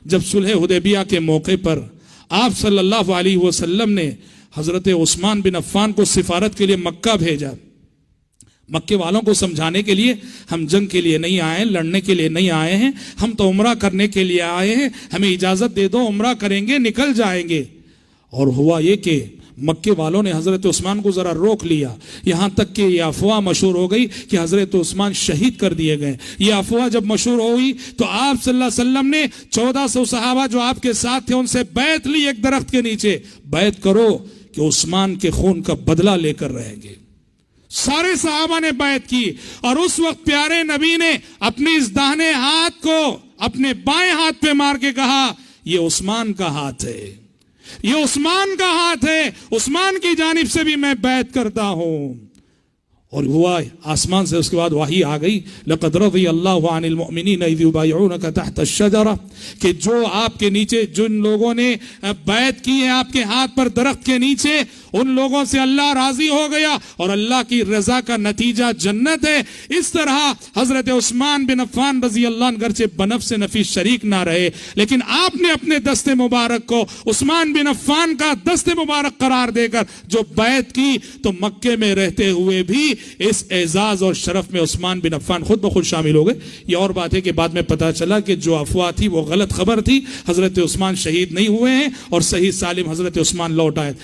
जब सुलह हुदैबिया के मौके पर आप सल्लल्लाहु अलैहि वसल्लम ने हजरत उस्मान बिन अफ़्फ़ान को सिफारत के लिए मक्का भेजा। मक्के वालों को समझाने के लिए, हम जंग के लिए नहीं आए, लड़ने के लिए नहीं आए हैं, हम तो उम्रा करने के लिए आए हैं, हमें इजाजत दे दो, उम्रा करेंगे, निकल जाएंगे। और हुआ ये कि मक्के वालों ने हजरत उस्मान को जरा रोक लिया, यहां तक कि यह अफवाह मशहूर हो गई कि हजरत उस्मान शहीद कर दिए गए। यह अफवाह जब मशहूर हो गई तो आप सल्लल्लाहु अलैहि वसल्लम ने 1400 सहाबा जो आपके साथ थे उनसे बैत ली एक दरख्त के नीचे, बैत करो कि उस्मान के खून का बदला लेकर रहेंगे। सारे सहाबा ने बैत की और उस वक्त प्यारे नबी ने अपने इस दाहिने हाथ को अपने बाएं हाथ पे मार के कहा, यह उस्मान का हाथ है, ये उस्मान का हाथ है, उस्मान की जानिब से भी मैं बैत करता हूं। और हुआ आसमान से उसके बाद वही आ गई, लक़द रज़ियल्लाहु अनिल मुमिनीना इज़ युबायिऊनका तहत अश-शजरा, कि जो आपके नीचे जिन लोगों ने बैत की है आपके हाथ पर दरख्त के नीचे, उन लोगों से अल्लाह राजी हो गया और अल्लाह की रजा का नतीजा जन्नत है। इस तरह हजरत उस्मान बिन अफ़्फ़ान रज़ियल्लाहु अन्हु गर्चे बनफ़्स नफ़ीस शरीक ना रहे, लेकिन आपने अपने दस्ते मुबारक को उस्मान बिन अफ़्फ़ान का दस्ते मुबारक करार देकर जो बैत की, तो मक्के में रहते हुए भी इस एजाज और शरफ में उस्मान बिन अफ़्फ़ान खुद ब खुद शामिल हो गए। ये और बात है कि बाद में पता चला कि जो अफवाह थी वो गलत खबर थी, हजरत उस्मान शहीद नहीं हुए हैं और सही सालिम हजरत उस्मान लौट आए।